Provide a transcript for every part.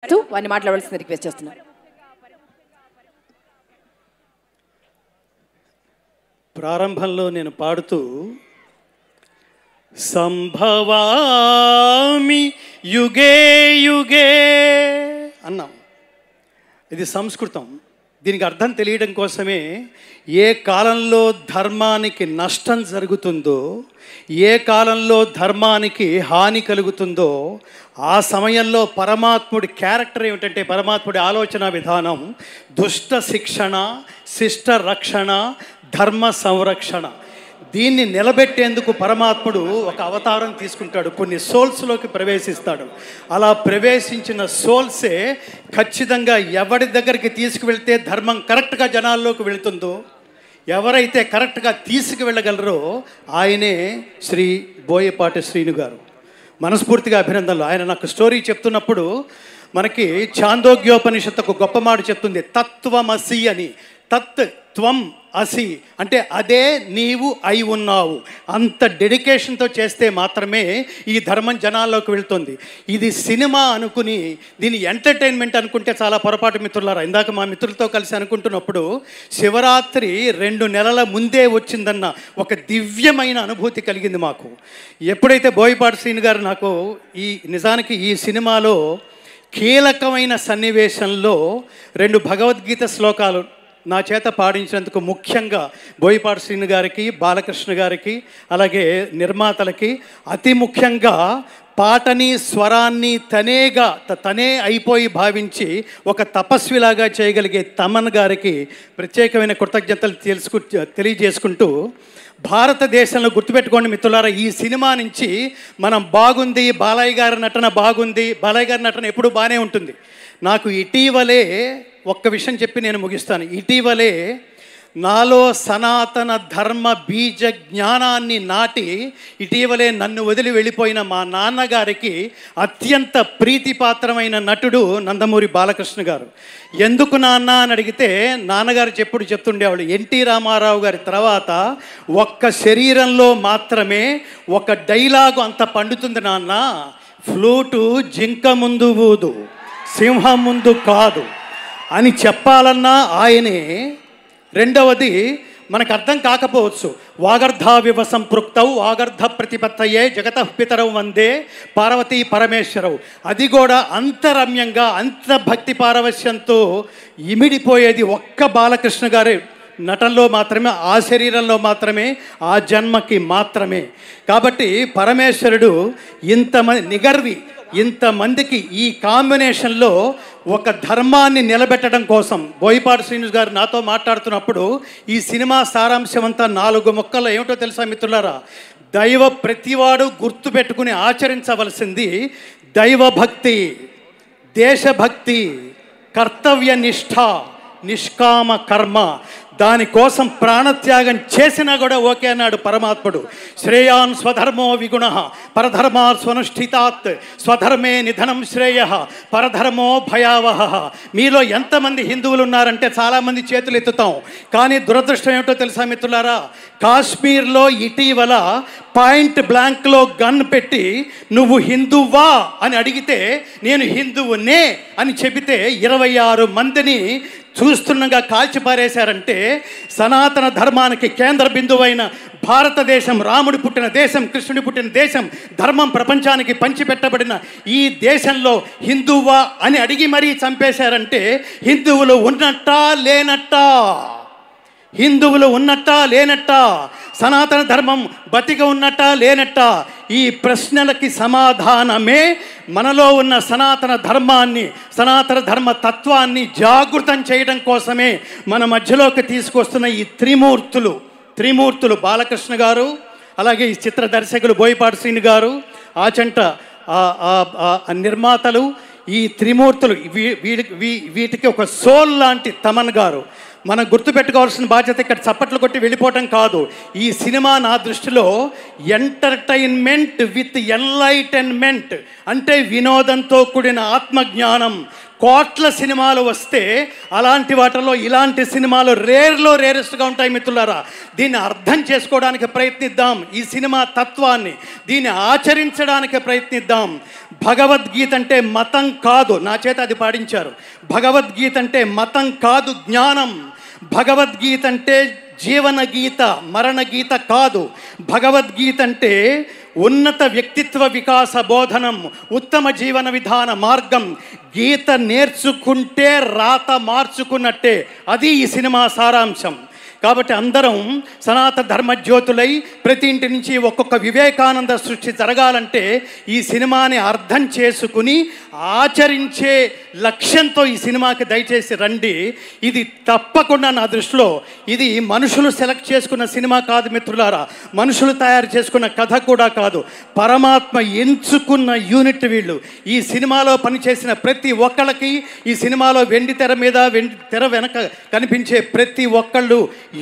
వారిని మాట్లాడవలసిన రిక్వెస్ట్ చేస్తున్నాను. ప్రారంభంలో నేను పాడుతూ సంభవామి యుగే యుగే అన్నాం. ఇది సంస్కృతం. దీనికి అర్థం తెలియడం కోసమే ఏ కాలంలో ధర్మానికి నష్టం జరుగుతుందో, ఏ కాలంలో ధర్మానికి హాని కలుగుతుందో ఆ సమయంలో పరమాత్ముడి క్యారెక్టర్ ఏమిటంటే, పరమాత్ముడి ఆలోచన విధానం దుష్ట శిక్షణ, శిష్ట రక్షణ, ధర్మ సంరక్షణ. దీన్ని నిలబెట్టేందుకు పరమాత్ముడు ఒక అవతారం తీసుకుంటాడు, కొన్ని సోల్స్లోకి ప్రవేశిస్తాడు. అలా ప్రవేశించిన సోల్సే ఖచ్చితంగా ఎవరి దగ్గరికి తీసుకువెళ్తే ధర్మం కరెక్ట్గా జనాల్లోకి వెళుతుందో, ఎవరైతే కరెక్ట్గా తీసుకువెళ్ళగలరో ఆయనే శ్రీ బోయపాటి శ్రీను గారు. మనస్ఫూర్తిగా అభినందనలు. ఆయన నాకు స్టోరీ చెప్తున్నప్పుడు మనకి ఛాందోగ్యోపనిషత్తు ఒక గొప్ప మాట చెప్తుంది, తత్వమసి అని. తత్ త్వం అసి అంటే అదే నీవు అయి ఉన్నావు. అంత డెడికేషన్తో చేస్తే మాత్రమే ఈ ధర్మం జనాల్లోకి వెళ్తుంది. ఇది సినిమా అనుకుని దీన్ని ఎంటర్టైన్మెంట్ అనుకుంటే చాలా పొరపాటు మిత్రులారా. ఇందాక మా మిత్రులతో కలిసి అనుకుంటున్నప్పుడు శివరాత్రి 2 నెలల ముందే వచ్చిందన్న ఒక దివ్యమైన అనుభూతి కలిగింది మాకు. ఎప్పుడైతే బోయపాటి శ్రీను గారు నాకు నిజానికి ఈ సినిమాలో కీలకమైన సన్నివేశంలో 2 భగవద్గీత శ్లోకాలు నా చేత పాడించినందుకు ముఖ్యంగా బోయపాటి శ్రీను గారికి, బాలకృష్ణ గారికి, అలాగే నిర్మాతలకి, అతి ముఖ్యంగా పాటని స్వరాన్ని తనే అయిపోయి భావించి ఒక తపస్విలాగా చేయగలిగే తమన్ గారికి ప్రత్యేకమైన కృతజ్ఞతలు తెలియజేసుకుంటూ, భారతదేశంలో గుర్తుపెట్టుకోండి మిత్రులారా, ఈ సినిమా నుంచి మనం బాగుంది, బాలయ్య గారి నటన బాగుంది, బాలయ్య గారి నటన ఎప్పుడు బాగానే ఉంటుంది. నాకు ఇటీవలే ఒక్క విషయం చెప్పి నేను ముగిస్తాను. ఇటీవలే నాలో సనాతన ధర్మ బీజ జ్ఞానాన్ని నాటి ఇటీవలే నన్ను వదిలి వెళ్ళిపోయిన మా నాన్నగారికి అత్యంత ప్రీతిపాత్రమైన నటుడు నందమూరి బాలకృష్ణ గారు. ఎందుకు నాన్న అని అడిగితే నాన్నగారు చెప్తుండేవాళ్ళు, ఎన్టీ రామారావు గారి తర్వాత ఒక్క శరీరంలో మాత్రమే ఒక డైలాగు అంత పండుతుంది నాన్న, ఫ్లూటు జింక ముందు ఊదు, సింహం ముందు కాదు అని చెప్పాలన్నా ఆయనే. రెండవది మనకు అర్థం కాకపోవచ్చు, వాగర్ధావివ సంపృక్తౌ వాగర్ధ ప్రతిపత్తయే జగతః పితరౌ వందే పార్వతీ పరమేశ్వరవు. అది కూడా అంతరమ్యంగా అంత భక్తి పారవశ్యంతో ఇమిడిపోయేది ఒక్క బాలకృష్ణ గారి నటనలో మాత్రమే, ఆ శరీరంలో మాత్రమే, ఆ జన్మకి మాత్రమే. కాబట్టి పరమేశ్వరుడు ఇంతమందికి ఈ కాంబినేషన్లో ఒక ధర్మాన్ని నిలబెట్టడం కోసం బోయపాటి శ్రీను గారు నాతో మాట్లాడుతున్నప్పుడు ఈ సినిమా సారాంశం అంతా 4 ముక్కల్లో ఏమిటో తెలుసా మిత్రులారా? ప్రతివాడు గుర్తుపెట్టుకుని ఆచరించవలసింది దైవభక్తి, దేశభక్తి, కర్తవ్య నిష్ఠ, నిష్కామ కర్మ. దానికోసం ప్రాణత్యాగం చేసినా కూడా ఓకే అన్నాడు పరమాత్ముడు. శ్రేయాన్ స్వధర్మో విగుణ పరధర్మా స్వనుష్ఠితాత్ స్వధర్మే నిధనం శ్రేయ పరధర్మో భయావహ. మీలో ఎంతమంది హిందువులు ఉన్నారంటే చాలామంది చేతులు ఎత్తుతాం. కానీ దురదృష్టం ఏమిటో తెలుసా మిత్రులారా? కాశ్మీర్లో ఇటీవల పాయింట్ బ్లాంక్లో గన్ పెట్టి నువ్వు హిందువా అని అడిగితే నేను హిందువునే అని చెబితే 26 మందిని చూస్తుండగా కాల్చిపారేశారంటే సనాతన ధర్మానికి కేంద్ర బిందువైన భారతదేశం, రాముడి పుట్టిన దేశం, కృష్ణుడి పుట్టిన దేశం, ధర్మం ప్రపంచానికి పంచిపెట్టబడిన ఈ దేశంలో హిందువా అని అడిగి మరీ చంపేశారంటే హిందువులు ఉన్నట్టా లేనట్టా? హిందువులు ఉన్నట్టా లేనట్టా? సనాతన ధర్మం బతిక ఉన్నట్టా లేనట్టా? ఈ ప్రశ్నలకి సమాధానమే మనలో ఉన్న సనాతన ధర్మాన్ని, సనాతన ధర్మ తత్వాన్ని జాగృతం చేయడం కోసమే మన మధ్యలోకి తీసుకొస్తున్న ఈ త్రిమూర్తులు బాలకృష్ణ గారు, అలాగే ఈ చిత్ర దర్శకులు బోయపాటి శ్రీను గారు, ఆచంట నిర్మాతలు. ఈ త్రిమూర్తులు వీటికి ఒక సోల్ లాంటి తమన్ గారు. మనం గుర్తుపెట్టుకోవాల్సిన బాధ్యత ఇక్కడ చప్పట్లు కొట్టి వెళ్ళిపోవటం కాదు. ఈ సినిమా నా దృష్టిలో ఎంటర్టైన్మెంట్ విత్ ఎన్లైటన్మెంట్, అంటే వినోదంతో కూడిన ఆత్మజ్ఞానం. కోట్ల సినిమాలు వస్తే అలాంటి వాటిలో ఇలాంటి సినిమాలు రేరెస్ట్గా ఉంటాయి మిత్రులారా. దీన్ని అర్థం చేసుకోవడానికి ప్రయత్నిద్దాం, ఈ సినిమా తత్వాన్ని దీన్ని ఆచరించడానికి ప్రయత్నిద్దాం. భగవద్గీత అంటే మతం కాదు, నా చేత అది పాడించారు. భగవద్గీత అంటే మతం కాదు, జ్ఞానం. భగవద్గీత అంటే జీవన గీత, మరణ గీత కాదు. భగవద్గీత అంటే ఉన్నత వ్యక్తిత్వ వికాస బోధనం, ఉత్తమ జీవన విధాన మార్గం. గీత నేర్చుకుంటే రాత మార్చుకున్నట్టే. అది ఈ సినిమా సారాంశం. కాబట్టి అందరం సనాతన ధర్మజ్యోతులై ప్రతి ఇంటి నుంచి ఒక్కొక్క వివేకానంద సృష్టి జరగాలంటే ఈ సినిమాని అర్థం చేసుకుని ఆచరించే లక్ష్యంతో ఈ సినిమాకి దయచేసి రండి. ఇది తప్పకుండా నా దృష్టిలో ఇది మనుషులు సెలెక్ట్ చేసుకున్న సినిమా కాదు మిత్రులారా, మనుషులు తయారు చేసుకున్న కథ కూడా కాదు, పరమాత్మ ఎంచుకున్న యూనిట్ వీళ్ళు. ఈ సినిమాలో పనిచేసిన ప్రతి ఒక్కళ్ళకి, ఈ సినిమాలో వెండి తెర మీద వెండి తెర వెనక కనిపించే ప్రతి ఒక్కళ్ళు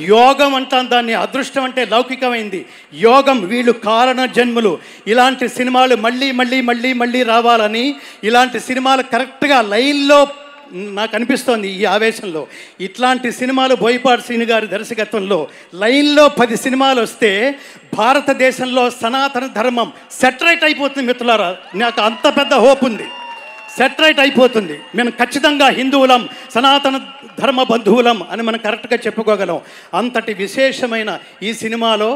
యోగం అంటాం దాన్ని, అదృష్టం అంటే లౌకికమైంది, యోగం. వీళ్ళు కారణ జన్ములు. ఇలాంటి సినిమాలు మళ్ళీ మళ్ళీ మళ్ళీ మళ్ళీ రావాలని, ఇలాంటి సినిమాలు కరెక్ట్గా లైన్లో నాకు అనిపిస్తోంది ఈ ఆవేశంలో. ఇట్లాంటి సినిమాలు బోయపాటి శ్రీను గారి దర్శకత్వంలో లైన్లో 10 సినిమాలు వస్తే భారతదేశంలో సనాతన ధర్మం సెటరైట్ అయిపోతుంది మిత్రులారా. నాకు అంత పెద్ద హోప్ ఉంది, సెటరైట్ అయిపోతుంది. మేము ఖచ్చితంగా హిందువులం, సనాతన ధర్మ బంధువులం అని మనం కరెక్ట్గా చెప్పుకోగలం. అంతటి విశేషమైన ఈ సినిమాలో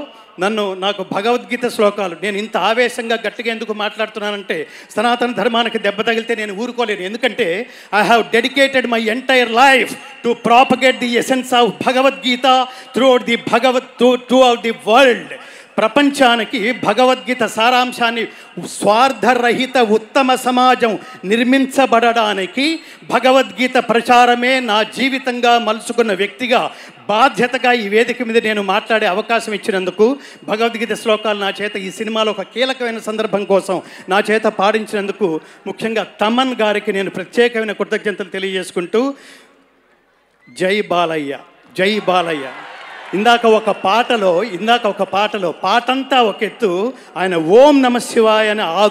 నాకు భగవద్గీత శ్లోకాలు, నేను ఇంత ఆవేశంగా గట్టిగా ఎందుకు మాట్లాడుతున్నానంటే సనాతన ధర్మానికి దెబ్బ తగిలితే నేను ఊరుకోలేను. ఎందుకంటే I have dedicated my entire life to propagate the essence of Bhagavad Gita through out the world. ప్రపంచానికి భగవద్గీత సారాంశాన్ని, స్వార్థరహిత ఉత్తమ సమాజం నిర్మించబడడానికి భగవద్గీత ప్రచారమే నా జీవితంగా మలుచుకున్న వ్యక్తిగా బాధ్యతగా ఈ వేదిక మీద నేను మాట్లాడే అవకాశం ఇచ్చినందుకు, భగవద్గీత శ్లోకాలు నా చేత ఈ సినిమాలో ఒక కీలకమైన సందర్భం కోసం నా చేత పాడించినందుకు ముఖ్యంగా తమన్ గారికి నేను ప్రత్యేకమైన కృతజ్ఞతలు తెలియజేసుకుంటూ, జై బాలయ్య, జై బాలయ్య. ఇందాక ఒక పాటలో పాటంతా ఒక ఎత్తు, ఆయన ఓం నమ శివాయ అని ఆ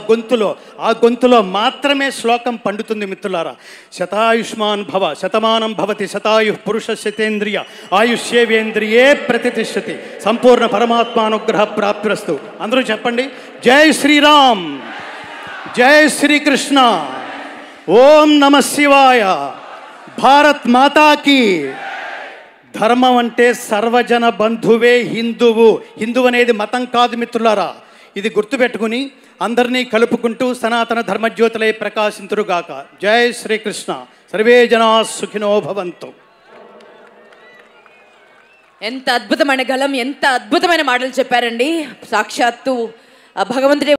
గొంతులో మాత్రమే శ్లోకం పండుతుంది మిత్రులారా. శతాయుష్మాన్ భవ, శతమానం భవతి, శతాయు పురుష శతేంద్రియ ఆయుష్యేవేంద్రియే ప్రతిష్టతి, సంపూర్ణ పరమాత్మానుగ్రహ ప్రాప్తిరస్తు. అందరూ చెప్పండి, జై శ్రీరామ్, జై శ్రీకృష్ణ, ఓం నమ శివాయ, భారత్ మాతాకి. ధర్మం అంటే సర్వజన బంధువే హిందువు. హిందువు అనేది మతం కాదు మిత్రులారా. ఇది గుర్తుపెట్టుకుని అందరినీ కలుపుకుంటూ సనాతన ధర్మజ్యోతులై ప్రకాశింతురుగాక. జై శ్రీకృష్ణ. సర్వే జనా సుఖినో భవంతు. ఎంత అద్భుతమైన గలం, ఎంత అద్భుతమైన మాటలు చెప్పారండి. సాక్షాత్తు భగవంతుడే